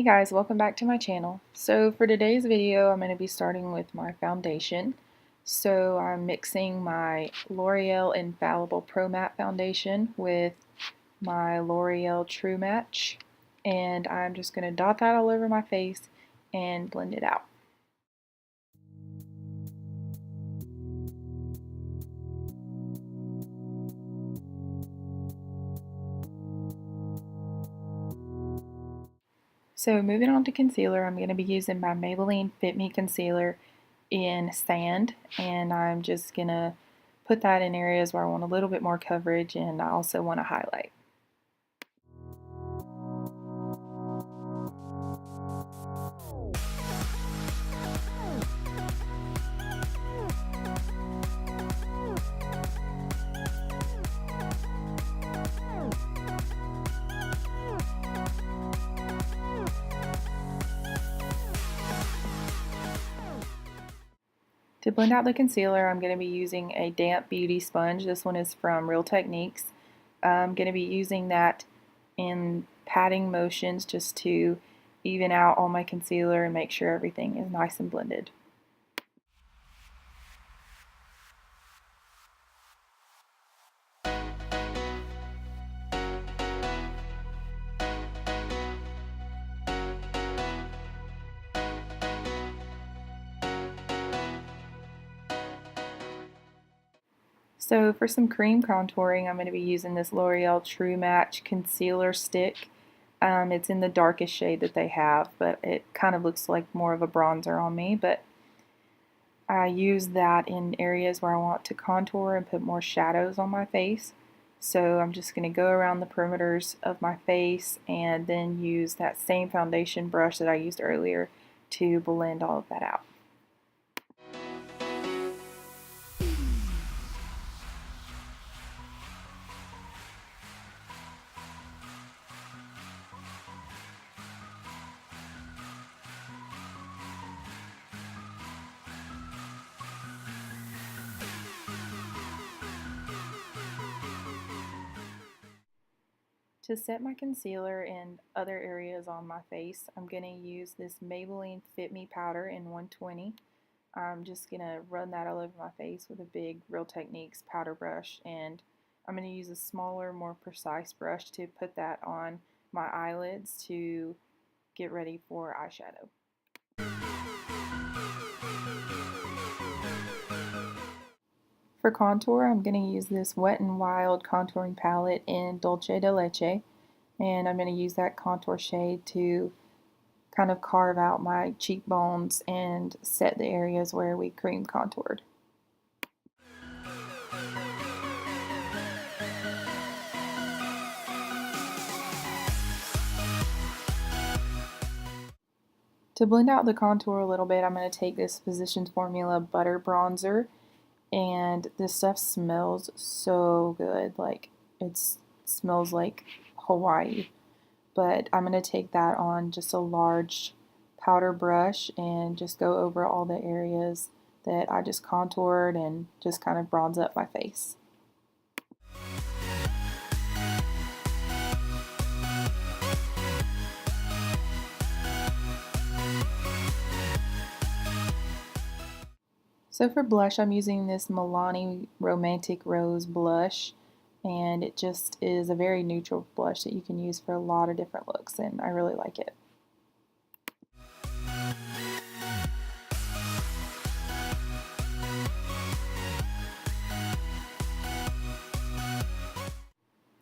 guys, welcome back to my channel. So for today's video, I'm going to be starting with my foundation. So I'm mixing my L'Oreal Infallible Pro Matte Foundation with my L'Oreal True Match, and I'm just going to dot that all over my face and blend it out. So moving on to concealer, I'm going to be using my Maybelline Fit Me Concealer in Sand, and I'm just going to put that in areas where I want a little bit more coverage and I also want to highlight. To blend out the concealer, I'm going to be using a damp beauty sponge. This one is from Real Techniques. I'm going to be using that in patting motions just to even out all my concealer and make sure everything is nice and blended. So for some cream contouring, I'm going to be using this L'Oreal True Match Concealer Stick. It's in the darkest shade that they have, but it kind of looks like more of a bronzer on me. But I use that in areas where I want to contour and put more shadows on my face. So I'm just going to go around the perimeters of my face and then use that same foundation brush that I used earlier to blend all of that out. To set my concealer in other areas on my face, I'm going to use this Maybelline Fit Me powder in 120. I'm just going to run that all over my face with a big Real Techniques powder brush, and I'm going to use a smaller, more precise brush to put that on my eyelids to get ready for eyeshadow. For contour, I'm going to use this Wet n Wild contouring palette in Dulce de Leche, and I'm going to use that contour shade to kind of carve out my cheekbones and set the areas where we cream contoured. To blend out the contour a little bit, I'm going to take this Physicians Formula Butter Bronzer, and this stuff smells so good. Like, it smells like Hawaii. But I'm going to take that on just a large powder brush and just go over all the areas that I just contoured and just kind of bronze up my face. So for blush, I'm using this Milani Romantic Rose blush, and it just is a very neutral blush that you can use for a lot of different looks, and I really like it.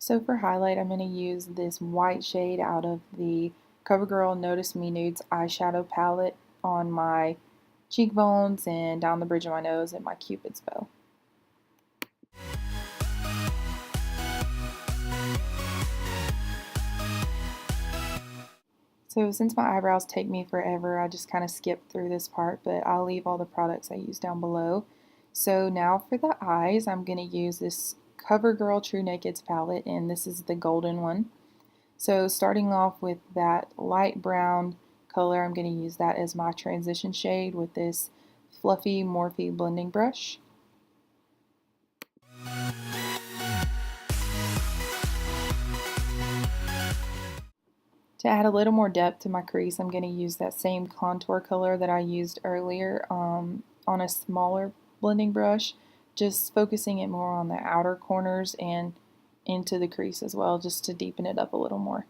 So for highlight, I'm going to use this white shade out of the Covergirl Notice Me Nudes eyeshadow palette on my cheekbones and down the bridge of my nose and my Cupid's bow. So since my eyebrows take me forever, I just kind of skip through this part, but I'll leave all the products I use down below. So now for the eyes, I'm going to use this Covergirl Trunaked palette, and this is the golden one. So starting off with that light brown color, I'm going to use that as my transition shade with this fluffy Morphe blending brush. To add a little more depth to my crease, I'm going to use that same contour color that I used earlier on a smaller blending brush, just focusing it more on the outer corners and into the crease as well, just to deepen it up a little more.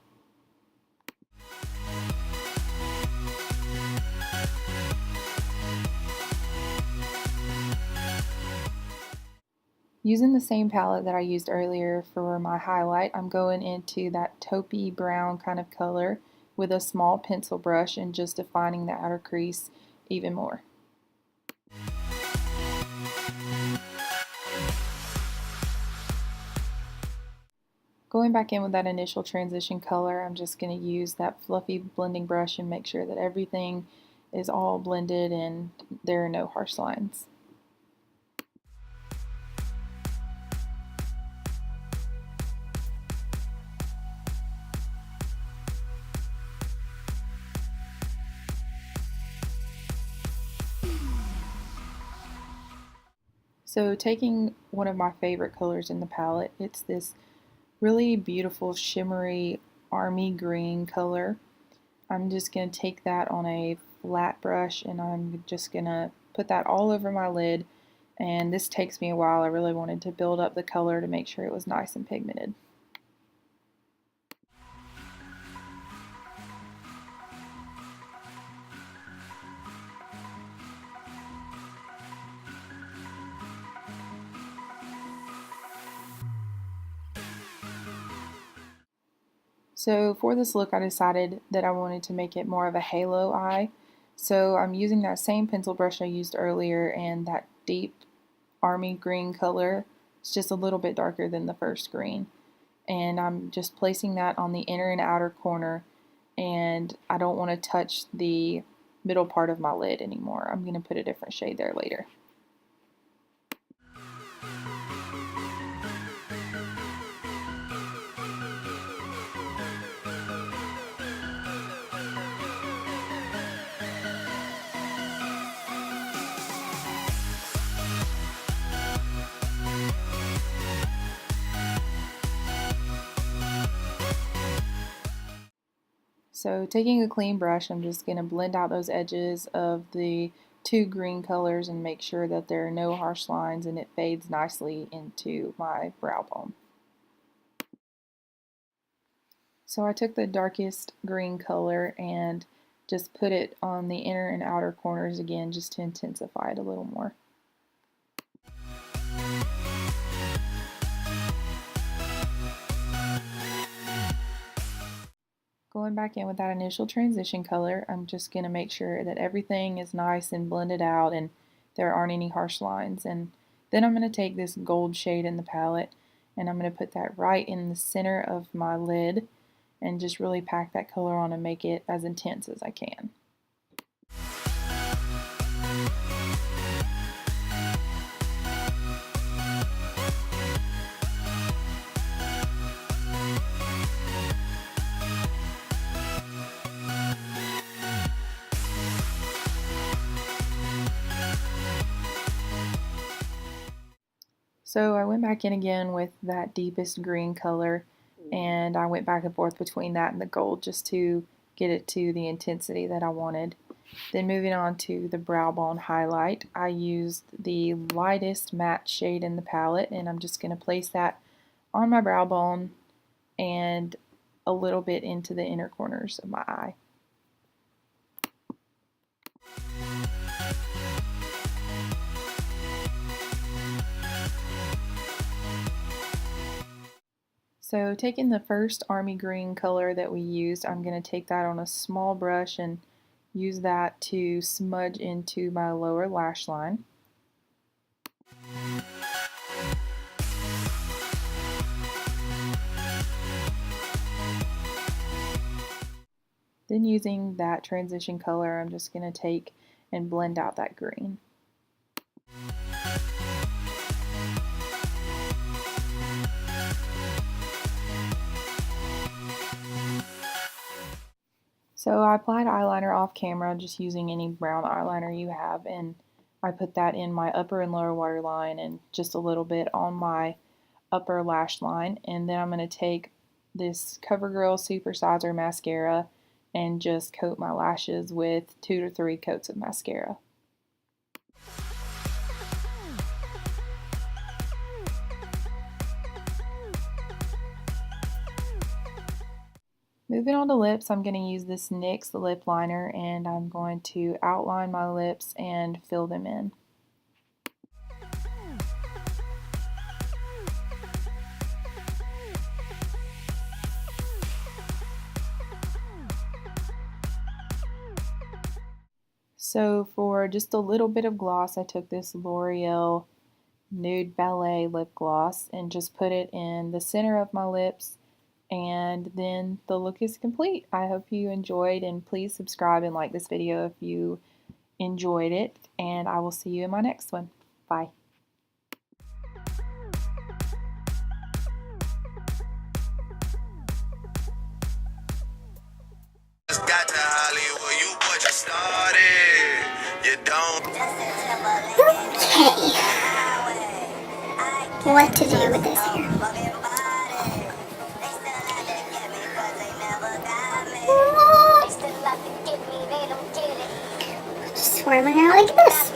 Using the same palette that I used earlier for my highlight, I'm going into that taupey brown kind of color with a small pencil brush and just defining the outer crease even more. Going back in with that initial transition color, I'm just going to use that fluffy blending brush and make sure that everything is all blended and there are no harsh lines. So taking one of my favorite colors in the palette, it's this really beautiful shimmery army green color. I'm just going to take that on a flat brush and I'm just going to put that all over my lid, and this takes me a while. I really wanted to build up the color to make sure it was nice and pigmented. So for this look, I decided that I wanted to make it more of a halo eye. So I'm using that same pencil brush I used earlier, and that deep army green color. It's just a little bit darker than the first green. And I'm just placing that on the inner and outer corner, and I don't want to touch the middle part of my lid anymore. I'm going to put a different shade there later. So taking a clean brush, I'm just going to blend out those edges of the two green colors and make sure that there are no harsh lines and it fades nicely into my brow bone. So I took the darkest green color and just put it on the inner and outer corners again, just to intensify it a little more. Going back in with that initial transition color, I'm just going to make sure that everything is nice and blended out and there aren't any harsh lines. And then I'm going to take this gold shade in the palette and I'm going to put that right in the center of my lid and just really pack that color on and make it as intense as I can. So I went back in again with that deepest green color, and I went back and forth between that and the gold just to get it to the intensity that I wanted. Then moving on to the brow bone highlight, I used the lightest matte shade in the palette, and I'm just going to place that on my brow bone and a little bit into the inner corners of my eye. So taking the first army green color that we used, I'm going to take that on a small brush and use that to smudge into my lower lash line. Then using that transition color, I'm just going to take and blend out that green. So I applied eyeliner off camera, just using any brown eyeliner you have, and I put that in my upper and lower waterline and just a little bit on my upper lash line. And then I'm going to take this CoverGirl Super-sizer Mascara and just coat my lashes with 2 to 3 coats of mascara. Moving on to lips, I'm going to use this NYX lip liner and I'm going to outline my lips and fill them in. So for just a little bit of gloss, I took this L'Oreal Nude Ballet lip gloss and just put it in the center of my lips, and then the look is complete. I hope you enjoyed, and please subscribe and like this video if you enjoyed it, and I will see you in my next one. Bye. Got to Hollywood, you boy just started. You don't. Okay. What to do with this hair? Just swirl my hair like this.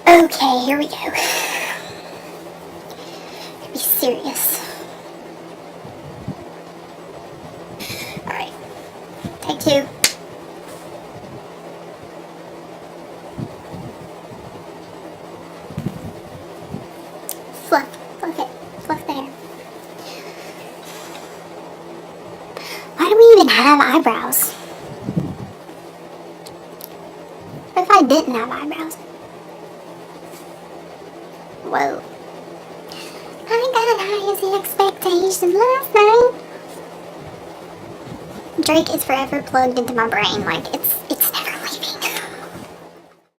Okay, here we go. Be serious. Alright. Take 2. Fluff it. Fluff the hair. Why do we even have eyebrows? What if I didn't have eyebrows? Whoa. I got high as the expectations last night. Drake is forever plugged into my brain. Like, it's